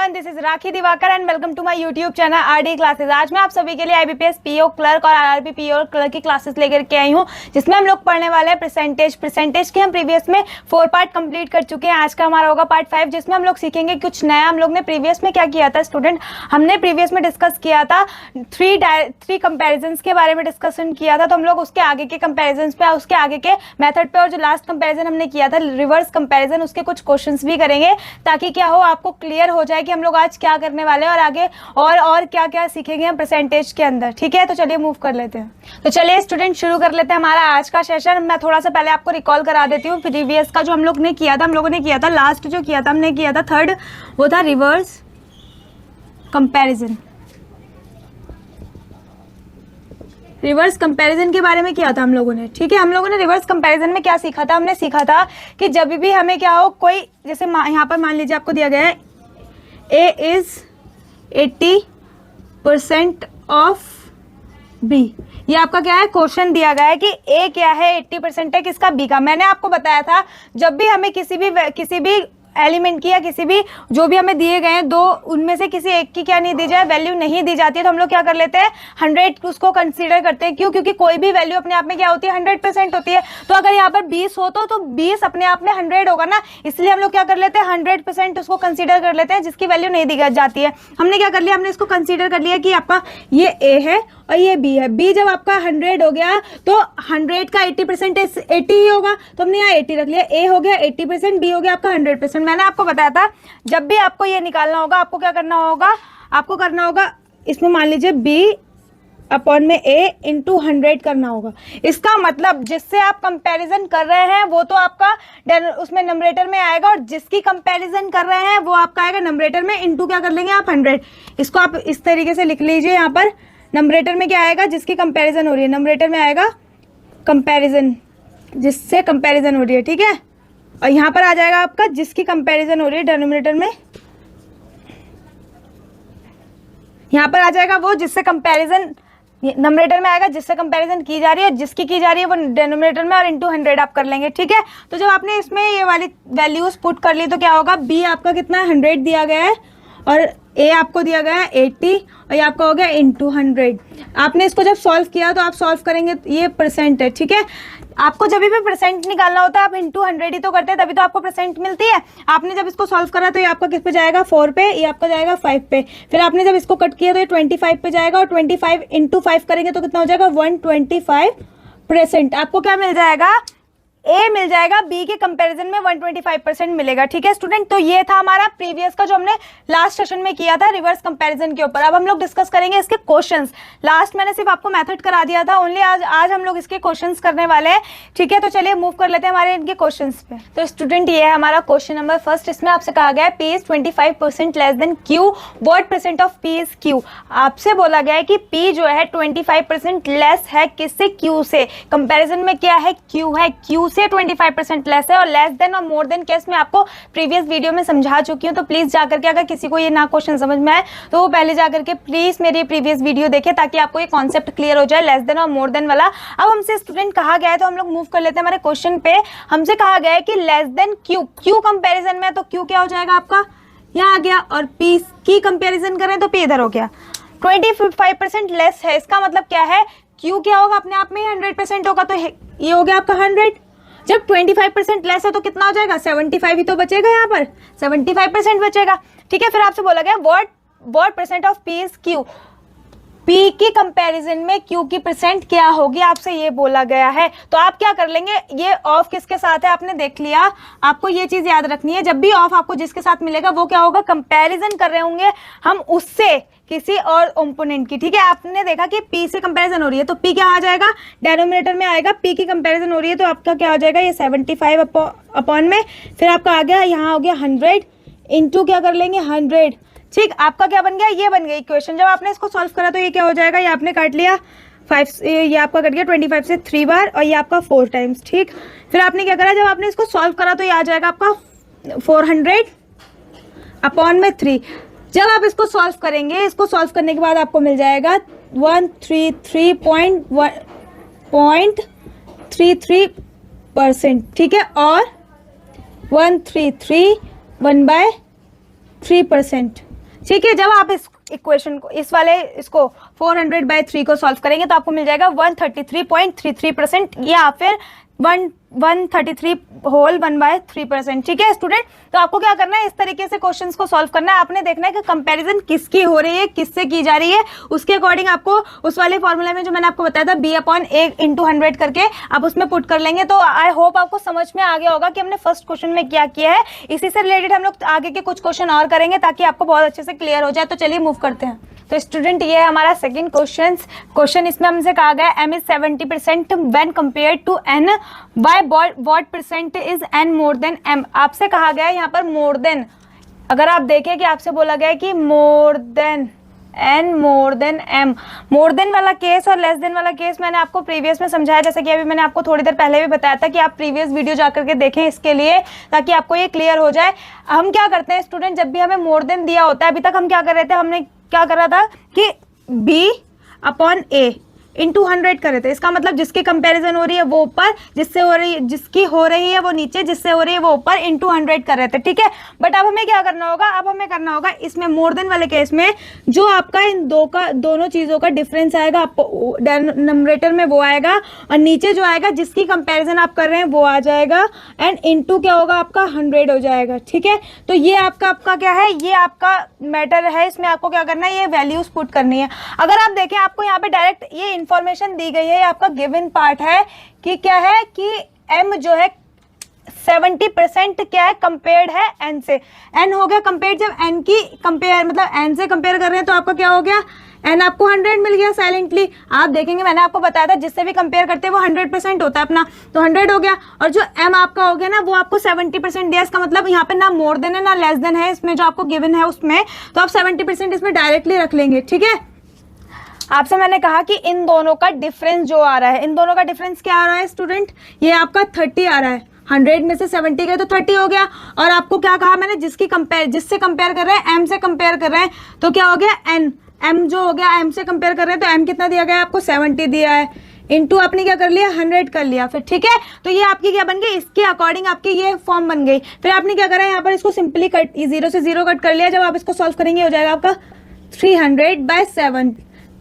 Everyone, this is Rakhi Diwakar and welcome to my YouTube channel RD classes. आज मैं आप सभी के लिए आईबीपीएस पीओ क्लर्क और आरआरबी पीओ क्लर्क की क्लासेस लेकर के आई हूं, जिसमें हम लोग पढ़ने वाले हैं परसेंटेज के हम प्रीवियस में 4 पार्ट कंप्लीट कर चुके हैं। आज का हमारा होगा पार्ट 5, जिसमें हम लोग सीखेंगे कुछ नया। हम लोग ने प्रीवियस में क्या किया था स्टूडेंट, हमने प्रीवियस में डिस्कस किया था थ्री कंपेरिजन के बारे में डिस्कशन किया था। तो हम लोग उसके आगे के कंपेरिजन पे, उसके आगे के मेथड पे, और जो लास्ट कंपेरिजन हमने किया था रिवर्स कंपेरिजन, उसके कुछ क्वेश्चंस भी करेंगे, ताकि क्या हो आपको क्लियर हो जाए कि हम लोग आज क्या करने वाले हैं और आगे और क्या क्या सीखेंगे हम परसेंटेज के अंदर। ठीक है, तो चलिए मूव कर लेते हैं। तो चलिए स्टूडेंट शुरू कर लेते हैं हमारा आज का सेशन। मैं थोड़ा सा पहले आपको रिकॉल करा देती हूँ प्रीवियस का जो हम लोग ने किया था। हम लोगों ने किया था लास्ट जो किया था, हमने किया था थर्ड, वो था रिवर्स कंपेरिजन। रिवर्स कंपैरिजन के बारे में किया था हम लोगों ने। ठीक है, हम लोगों ने रिवर्स कंपैरिजन में क्या सीखा था, हमने सीखा था कि जब भी हमें क्या हो, कोई जैसे यहाँ पर मान लीजिए आपको दिया गया है A is 80% ऑफ B। ये आपका क्या है, क्वेश्चन दिया गया है कि A क्या है, 80% है किसका, B का। मैंने आपको बताया था जब भी हमें किसी भी एलिमेंट की या किसी भी जो भी हमें दिए गए हैं दो, उनमें से किसी एक की क्या नहीं दी जाए, वैल्यू नहीं दी जाती है, तो हम लोग क्या कर लेते हैं 100 उसको कंसीडर करते हैं। क्यों? क्योंकि कोई भी वैल्यू अपने आप में क्या होती है, 100% होती है। तो अगर यहाँ पर 20 हो तो 20 अपने आप में 100 होगा ना, इसलिए हम लोग क्या कर लेते हैं 100% उसको कंसीडर कर लेते हैं, जिसकी वैल्यू नहीं दी जाती है। हमने क्या कर लिया, हमने इसको कंसीडर कर लिया कि आपका ये A है और ये B है। B जब आपका 100 हो गया तो 100 का 80% 80 ही होगा, तो हमने यहाँ 80 रख लिया। A हो गया 80%, B हो गया आपका 100%। मैंने आपको बताया था जब भी आपको ये निकालना होगा, आपको क्या करना होगा, आपको करना होगा इसमें मान लीजिए B अपॉन में A इंटू 100 करना होगा। इसका मतलब जिससे आप कंपैरिजन कर रहे हैं वो तो आपका उसमें नंबरेटर में आएगा, और जिसकी कंपैरिजन कर रहे हैं वो आपका आएगा नंबरेटर में, इंटू क्या कर लेंगे आप 100। इसको आप इस तरीके से लिख लीजिए। यहाँ पर नंबरेटर में क्या आएगा, जिसकी कंपैरिजन हो रही है, नंबरेटर में आएगा कंपैरिजन, जिससे कंपैरिजन हो रही है। ठीक है, और यहाँ पर आ जाएगा आपका जिसकी कंपैरिजन हो रही है, डिनोमिनेटर में यहाँ पर आ जाएगा वो जिससे कंपैरिजन, नंबरेटर में आएगा जिससे कंपैरिजन की जा रही है, जिसकी की जा रही है वो डिनोमिनेटर में, और इंटू 100 आप कर लेंगे। ठीक है, तो जब आपने इसमें ये वाली वैल्यूज पुट कर ली तो क्या होगा, B आपका कितना है 100 दिया गया है, और A आपको दिया गया है 80, और ये आपका हो गया इंटू 100। आपने इसको जब सॉल्व किया तो आप सॉल्व करेंगे, ये परसेंट है। ठीक है, आपको जब भी परसेंट निकालना होता है आप इंटू 100 ही तो करते हैं, तभी तो आपको परसेंट मिलती है। आपने जब इसको सॉल्व करा तो ये आपका किस पे जाएगा, 4 पे, ये आपका जाएगा 5 पे। फिर आपने जब इसको कट किया तो ये 25 पे जाएगा, और 25 इंटू 5 करेंगे तो कितना हो जाएगा 125%। आपको क्या मिल जाएगा, A मिल जाएगा, B के कंपैरिजन में 125% मिलेगा। ठीक है स्टूडेंट, तो ये था हमारा प्रीवियस का जो हमने लास्ट सेशन में किया था रिवर्स कंपैरिजन के ऊपर। अब हम लोग डिस्कस करेंगे इसके क्वेश्चंस। लास्ट मैंने सिर्फ आपको मेथड करा दिया था ओनली, आज हम लोग इसके क्वेश्चंस करने वाले हैं। ठीक है, तो चलिए मूव कर लेते हैं हमारे इनके क्वेश्चंस पे। तो स्टूडेंट ये है हमारा क्वेश्चन नंबर फर्स्ट। इसमें आपसे कहा गया है P is 25% less than Q, what percent of P is Q। आपसे बोला गया है कि P जो है 25% लेस है किससे, Q से। कंपेरिजन में क्या है, Q है, Q से 25% लेस है, और लेस देन और मोर देन केस में आपको प्रीवियस वीडियो में समझा चुकी हूँ। तो प्लीज जाकर के, अगर किसी को ये ना क्वेश्चन समझ में आए तो वो पहले जाकर के प्लीज मेरी प्रीवियस वीडियो देखे, ताकि आपको ये कॉन्सेप्ट क्लियर हो जाए, लेस देन और मोर देन वाला। अब हमसे स्टूडेंट कहा गया है, तो हम लोग मूव कर लेते हैं हमारे क्वेश्चन पे। हमसे कहा गया है कि लेस देन Q कंपेरिजन में, तो Q क्या हो जाएगा आपका, यहाँ आ गया, और P की कंपेरिजन करें तो P इधर हो गया। 25% लेस है, इसका मतलब क्या है, Q क्या होगा, अपने आप में 100% होगा, तो ये हो गया आपका 100। जब 25% लेस है तो कितना हो जाएगा, 75 ही तो बचेगा, यहाँ पर 75% बचेगा। ठीक है, फिर आपसे बोला गया what percent of P is Q। P की कंपैरिजन में Q की परसेंट क्या होगी, आपसे ये बोला गया है। तो आप क्या कर लेंगे, ये ऑफ किसके साथ है आपने देख लिया। आपको ये चीज याद रखनी है, जब भी ऑफ आपको जिसके साथ मिलेगा वो क्या होगा, कंपैरिजन कर रहे होंगे हम उससे किसी और ओपोनेंट की। ठीक है, आपने देखा कि P से कंपैरिजन हो रही है तो P क्या आ जाएगा, डिनोमिनेटर में आएगा। P की कंपैरिजन हो रही है तो आपका क्या हो जाएगा, ये 75 अपॉन में, फिर आपका आ गया यहाँ हो गया 100 इंटू क्या कर लेंगे 100। ठीक, आपका क्या बन गया, ये बन गई इक्वेशन। जब आपने इसको सॉल्व करा तो ये क्या हो जाएगा, ये आपने काट लिया 5, ये आपका कट गया 25 से 3 बार, और ये आपका 4 टाइम्स। ठीक, फिर आपने क्या करा, जब आपने इसको सॉल्व करा तो ये आ जाएगा आपका 400 अपॉन में 3। जब आप इसको सॉल्व करेंगे, इसको सॉल्व करने के बाद आपको मिल जाएगा 133.33%। ठीक है, और 133 1/3%। ठीक है। जब आप इस इक्वेशन को इसको 400/3 को सॉल्व करेंगे तो आपको मिल जाएगा 133.33% या फिर 133 होल 1/3%। ठीक है स्टूडेंट, तो आपको क्या करना है, इस तरीके से क्वेश्चंस को सॉल्व करना है। आपने देखना है कि कंपैरिजन किसकी हो रही है, किससे की जा रही है, उसके अकॉर्डिंग आपको उस वाले फॉर्मूला में जो मैंने आपको बताया था B/A × 100 करके आप उसमें पुट कर लेंगे। तो आई होप आपको समझ में आ गया होगा कि हमने फर्स्ट क्वेश्चन में क्या किया है। इसी से रिलेटेड हम लोग आगे के कुछ क्वेश्चन और करेंगे ताकि आपको बहुत अच्छे से क्लियर हो जाए। तो चलिए मूव करते हैं। तो स्टूडेंट ये है हमारा सेकंड क्वेश्चन। इसमें हमसे कहा गया m is 70% when compared to n, by what percent is n more than m। आपसे कहा गया है यहाँ पर मोर देन, अगर आप देखें कि आपसे बोला गया है कि more than n more than m, more than वाला केस और लेस देन वाला केस मैंने आपको प्रीवियस में समझाया, जैसे कि अभी मैंने आपको थोड़ी देर पहले भी बताया था कि आप प्रीवियस वीडियो जाकर के देखें इसके लिए, ताकि आपको ये क्लियर हो जाए। हम क्या करते हैं स्टूडेंट, जब भी हमें मोर देन दिया होता है, अभी तक हम क्या कर रहे थे, हमने क्या करा था कि B/A × 100 करे थे। इसका मतलब जिसकी कंपैरिजन हो रही है वो ऊपर, जिसकी हो रही है वो नीचे, जिससे हो रही है वो ऊपर × 100 कर रहे थे। ठीक है, बट अब हमें क्या करना होगा, अब हमें करना होगा इसमें मोर देन वाले केस में जो आपका इन दोनों चीजों का डिफरेंस आएगा, आपको नंबरेटर में वो आएगा और नीचे जो आएगा जिसकी कंपैरिजन आप कर रहे हैं वो आ जाएगा एंड इनटू क्या होगा आपका 100 हो जाएगा। ठीक है, तो ये आपका क्या है, ये आपका मैटर है। इसमें आपको क्या करना है, ये वैल्यूज पुट करनी है। अगर आप देखें आपको यहाँ पे डायरेक्ट ये इंफॉर्मेशन दी गई है, आपका गिवन पार्ट है कि क्या है कि m जो है 70% क्या है, कंपेयर्ड है n से। n हो गया कंपेयर्ड, जब n की कंपेयर मतलब n से कंपेयर कर रहे हैं तो आपका क्या हो गया, n आपको 100 मिल गया साइलेंटली। आप देखेंगे मैंने आपको बताया था जिससे भी कंपेयर करते हैं वो 100% होता है अपना, तो 100 हो गया। और जो m आपका हो गया ना वो आपको 70% दिया। इसका मतलब यहाँ पे ना मोर देन है ना लेस देन है, इसमें जो आपको गिवन है उसमें, तो आप 70% इसमें डायरेक्टली रख लेंगे। ठीक है, आपसे मैंने कहा कि इन दोनों का डिफरेंस जो आ रहा है, इन दोनों का डिफरेंस क्या आ रहा है स्टूडेंट, ये आपका 30 आ रहा है। 100 में से 70 गए तो 30 हो गया। और आपको क्या कहा मैंने, जिससे कंपेयर कर रहे हैं m से कंपेयर कर रहे हैं, तो क्या हो गया n, m जो हो गया m से कंपेयर कर रहे हैं तो m कितना दिया गया आपको 70 दिया है, इनटू आपने क्या कर लिया 100 कर लिया फिर। ठीक है, तो ये आपकी क्या बन गई, इसके अकॉर्डिंग आपकी ये फॉर्म बन गई। फिर आपने क्या करा, यहाँ पर इसको सिंपली 0 से 0 कट कर लिया। जब आप इसको सॉल्व करेंगे हो जाएगा आपका 300/7।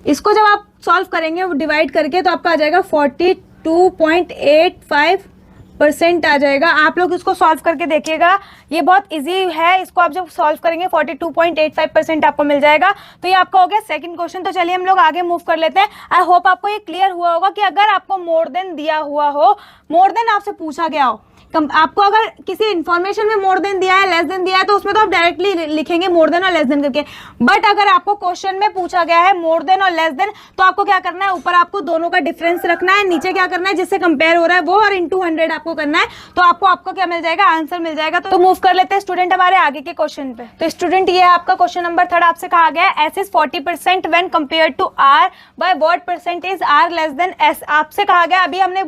इसको जब आप सॉल्व करेंगे डिवाइड करके तो आपका आ जाएगा 42.85% आ जाएगा। आप लोग इसको सॉल्व करके देखिएगा, ये बहुत इजी है। इसको आप जब सॉल्व करेंगे 42.85% आपको मिल जाएगा। तो ये आपका हो गया सेकंड क्वेश्चन। तो चलिए हम लोग आगे मूव कर लेते हैं। आई होप आपको ये क्लियर हुआ होगा कि अगर आपको मोर देन दिया हुआ हो, मोर देन आपसे पूछा गया हो, आपको अगर किसी इंफॉर्मेशन में मोर देन दिया है लेस देन दिया है तो उसमें तो आप डायरेक्टली लिखेंगे मोर देन और लेस देन करके। बट अगर आपको क्वेश्चन में पूछा गया है मोर देन और लेस देन, तो आपको क्या करना है, ऊपर आपको दोनों का डिफरेंस रखना है, नीचे क्या करना है जिससे कंपेयर हो रहा है वो, और × 100 आपको करना है। तो आपको क्या मिल जाएगा, आंसर मिल जाएगा। तो मूव कर लेते हैं स्टूडेंट हमारे आगे के क्वेश्चन पे। तो स्टूडेंट ये आपका क्वेश्चन नंबर 3 आपसे कहा गया है s is 40% when compared to r, by what percent is r less than s। आपसे कहा गया, अभी हमने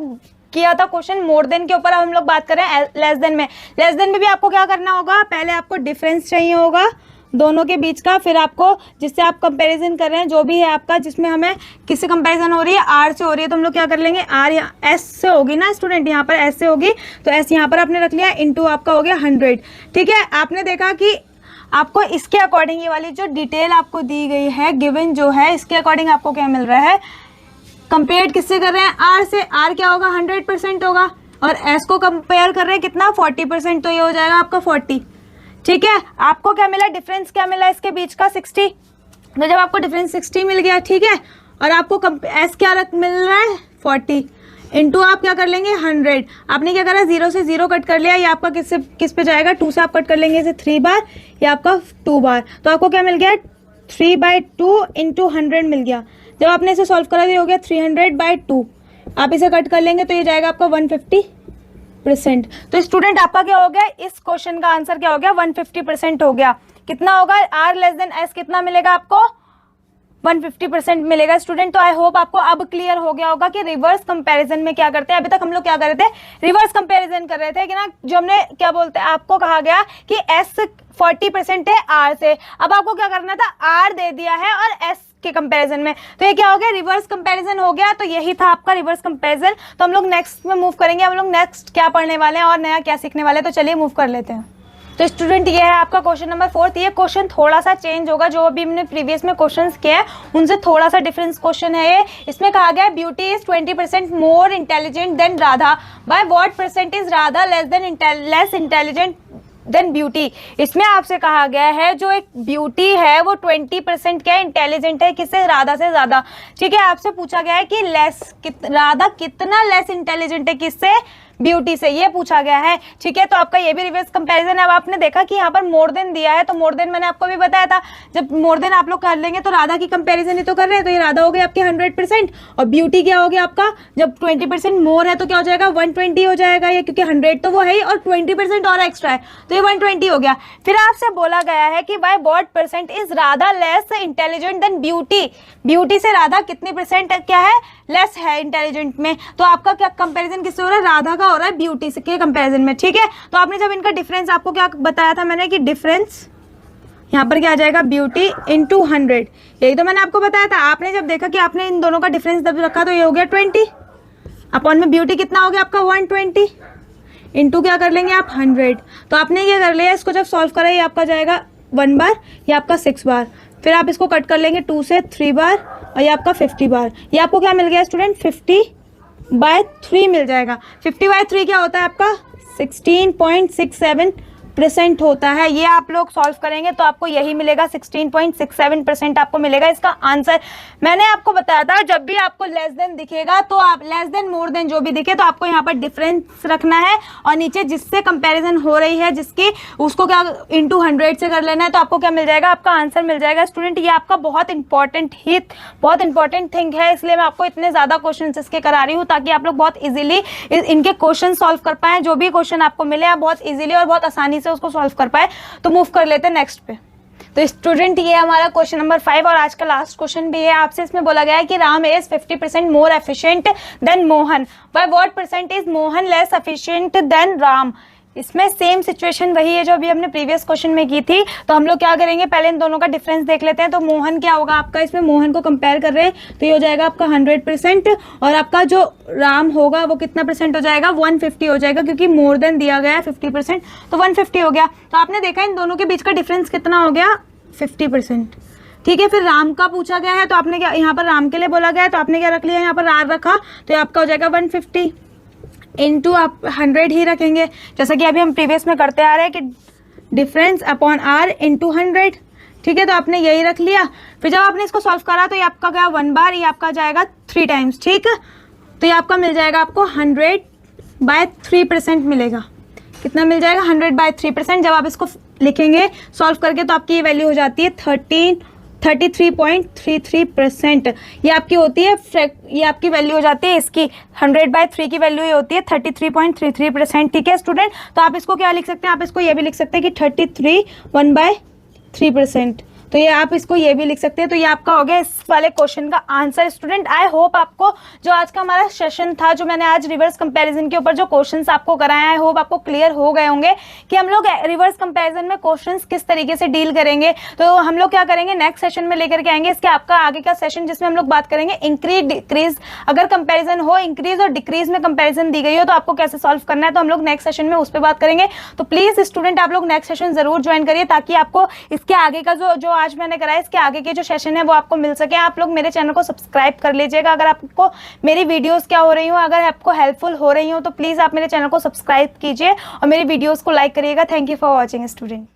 किया था क्वेश्चन मोर देन के ऊपर, अब हम लोग बात कर रहे हैं लेस देन में। लेस देन में भी आपको क्या करना होगा, पहले आपको डिफरेंस चाहिए होगा दोनों के बीच का, फिर आपको जिससे आप कंपैरिजन कर रहे हैं जो भी है आपका, जिसमें हमें किससे कंपैरिजन हो रही है, आर से हो रही है, तो हम लोग क्या कर लेंगे, आर या एस से होगी ना स्टूडेंट, यहाँ पर एस से होगी तो एस यहाँ पर आपने रख लिया, इनटू आपका हो गया 100। ठीक है, आपने देखा कि आपको इसके अकॉर्डिंग ये वाली जो डिटेल आपको दी गई है गिवन जो है, इसके अकॉर्डिंग आपको क्या मिल रहा है, कंपेयर किससे कर रहे हैं, आर से। आर क्या होगा 100% होगा, और एस को कंपेयर कर रहे हैं कितना 40%, तो ये हो जाएगा आपका 40। ठीक है, आपको क्या मिला, डिफरेंस क्या मिला इसके बीच का 60। तो जब आपको डिफरेंस 60 मिल गया, ठीक है, और आपको एस क्या मिल रहा है 40, इनटू आप क्या कर लेंगे 100। आपने क्या करा, 0 से 0 कट कर लिया, ये आपका किस पे जाएगा, 2 से आप कट कर लेंगे इसे 3 बार, ये आपका 2 बार, तो आपको क्या मिल गया 3/2 × 100 मिल गया। जब आपने इसे सॉल्व करा दिया हो गया 300/2, आप इसे कट कर लेंगे तो ये जाएगा आपका 150%। तो स्टूडेंट आपका क्या हो गया, इस क्वेश्चन का आंसर क्या हो गया 150% हो गया। कितना होगा, आर लेस देन एस कितना मिलेगा आपको 150% मिलेगा स्टूडेंट। तो आई होप आपको अब क्लियर हो गया होगा कि रिवर्स कंपैरिजन में क्या करते हैं। अभी तक हम लोग क्या कर रहे थे, रिवर्स कंपैरिजन कर रहे थे कि ना, जो हमने क्या बोलते हैं, आपको कहा गया कि एस 40% है आर से, अब आपको क्या करना था, आर दे दिया है और एस के कंपैरिजन में, तो ये क्या हो गया, रिवर्स कंपैरिजन हो गया। तो यही था आपका रिवर्स कंपैरिजन। तो हम लोग नेक्स्ट में मूव करेंगे, हम लोग नेक्स्ट क्या पढ़ने वाले हैं और नया क्या सीखने वाले हैं, तो चलिए मूव कर लेते हैं। तो स्टूडेंट ये है आपका क्वेश्चन नंबर 4। ये क्वेश्चन थोड़ा सा चेंज होगा, जो अभी हमने प्रीवियस में क्वेश्चंस किए हैं उनसे थोड़ा सा डिफरेंस क्वेश्चन है ये। इसमें कहा गया है beauty is 20% more intelligent then Radha, by what percent is Radha less intelligent then beauty. इसमें आपसे कहा गया है जो एक ब्यूटी है वो 20% क्या इंटेलिजेंट है, किससे, राधा से ज्यादा। ठीक है, आपसे पूछा गया है कि राधा कितना लेस इंटेलिजेंट है, किससे, ब्यूटी से, ये पूछा गया है। ठीक है, तो आपका ये भी रिवर्स कंपैरिजन है। अब आपने देखा कि यहाँ पर मोर देन दिया है, तो मोर देन मैंने आपको भी बताया था, जब मोर देन आप लोग कर लेंगे तो राधा की कंपैरिजन ही तो कर रहे हैं, तो ये राधा हो गई आपकी 100%, और ब्यूटी क्या हो गया आपका, जब 20% मोर है तो क्या हो जाएगा, 120 हो जाएगा ये, क्योंकि 100 तो वो है ही और 20% और एक्स्ट्रा है तो ये 120 हो गया। फिर आपसे बोला गया है कि by what percent is Radha less intelligent then beauty, beauty से राधा कितनी परसेंट क्या है, लेस है इंटेलिजेंट में। तो आपका क्या कंपैरिजन किससे हो रहा है, राधा का हो रहा है ब्यूटी से के कंपैरिजन में। ठीक है, तो आपने जब इनका डिफरेंस, आपको क्या बताया था मैंने कि डिफरेंस यहाँ पर क्या आ जाएगा, ब्यूटी इंटू 100, यही तो मैंने आपको बताया था। आपने जब देखा कि आपने इन दोनों का डिफरेंस जब रखा तो ये हो गया 20, अपॉन में ब्यूटी कितना हो गया आपका 120, इंटू क्या कर लेंगे आप 100। तो आपने ये कर लिया, इसको जब सॉल्व करा ये आपका जाएगा 1 बार, ये आपका 6 बार, फिर आप इसको कट कर लेंगे 2 से 3 बार, और ये आपका 50 बार। ये आपको क्या मिल गया स्टूडेंट, 50/3 मिल जाएगा। 50/3 क्या होता है आपका, 16.67% होता है। ये आप लोग सॉल्व करेंगे तो आपको यही मिलेगा, 16.67% आपको मिलेगा इसका आंसर। मैंने आपको बताया था जब भी आपको लेस देन दिखेगा तो आप लेस देन मोर देन जो भी दिखे तो आपको यहाँ पर डिफरेंस रखना है, और नीचे जिससे कंपैरिजन हो रही है जिसकी, उसको क्या इंटू 100 से कर लेना है, तो आपको क्या मिल जाएगा, आपका आंसर मिल जाएगा। स्टूडेंट ये आपका बहुत इंपॉर्टेंट थिंग है, इसलिए मैं आपको इतने ज्यादा क्वेश्चन इसके करा रही हूँ ताकि आप लोग बहुत इजीली इनके क्वेश्चन सॉल्व कर पाए। जो भी क्वेश्चन आपको मिले आप बहुत इजीली और बहुत आसानी से उसको सॉल्व कर पाए। तो मूव कर लेते हैं नेक्स्ट पे। तो स्टूडेंट ये हमारा क्वेश्चन नंबर 5 और आज का लास्ट क्वेश्चन भी है आपसे। इसमें बोला गया है कि Ram is 50% more efficient then Mohan, by what percent is Mohan less efficient then Ram. इसमें सेम सिचुएशन वही है जो अभी हमने प्रीवियस क्वेश्चन में की थी। तो हम लोग क्या करेंगे, पहले इन दोनों का डिफरेंस देख लेते हैं। तो मोहन क्या होगा आपका, इसमें मोहन को कंपेयर कर रहे हैं तो ये हो जाएगा आपका 100%, और आपका जो राम होगा वो कितना परसेंट हो जाएगा, 150 हो जाएगा, क्योंकि मोर देन दिया गया है 50%, तो 150 हो गया। तो आपने देखा इन दोनों के बीच का डिफरेंस कितना हो गया, 50%। ठीक है, फिर राम का पूछा गया है तो आपने क्या, यहाँ पर राम के लिए बोला गया है तो आपने क्या रख लिया, यहाँ पर आर रखा, तो ये आपका हो जाएगा 150 इंटू आप 100 ही रखेंगे, जैसा कि अभी हम प्रीवियस में करते आ रहे हैं कि डिफरेंस अपॉन आर इंटू 100। ठीक है, तो आपने यही रख लिया। फिर जब आपने इसको सॉल्व करा तो ये आपका गया 1 बार, ये आपका जाएगा 3 टाइम्स। ठीक है, तो ये आपका मिल जाएगा आपको 100/3% मिलेगा। कितना मिल जाएगा, 100/3%। जब आप इसको लिखेंगे सॉल्व करके तो आपकी ये वैल्यू हो जाती है 33.33%। ये आपकी होती है, ये आपकी वैल्यू हो जाती है इसकी 100/3 की वैल्यू ये होती है 33.33%। ठीक है स्टूडेंट, तो आप इसको क्या लिख सकते हैं, आप इसको ये भी लिख सकते हैं कि 33 1/3%। तो ये आप इसको ये भी लिख सकते हैं। तो ये आपका हो गया इस वाले क्वेश्चन का आंसर। स्टूडेंट आई होप आपको जो आज का हमारा सेशन था, जो मैंने आज रिवर्स कंपैरिजन के ऊपर जो क्वेश्चंस आपको कराए, आई होप आपको क्लियर हो गए होंगे कि हम लोग रिवर्स कंपैरिजन में क्वेश्चंस किस तरीके से डील करेंगे। तो हम लोग क्या करेंगे, नेक्स्ट सेशन में लेकर के आएंगे इसके आपका आगे का सेशन, जिसमें हम लोग बात करेंगे इंक्रीज डिक्रीज। अगर कंपेरिजन हो, इंक्रीज और डिक्रीज में कंपेरिजन दी गई हो तो आपको कैसे सॉल्व करना है, तो हम लोग नेक्स्ट सेशन में उस पर बात करेंगे। तो प्लीज स्टूडेंट आप लोग नेक्स्ट सेशन जरूर ज्वाइन करिए, ताकि आपको इसके आगे का जो आज मैंने कराया, इसके आगे के जो सेशन है वो आपको मिल सके। आप लोग मेरे चैनल को सब्सक्राइब कर लीजिएगा। अगर आपको मेरी वीडियोस क्या हो रही हो, अगर आपको हेल्पफुल हो रही हो, तो प्लीज आप मेरे चैनल को सब्सक्राइब कीजिए और मेरी वीडियोस को लाइक करिएगा। Thank you for watching student.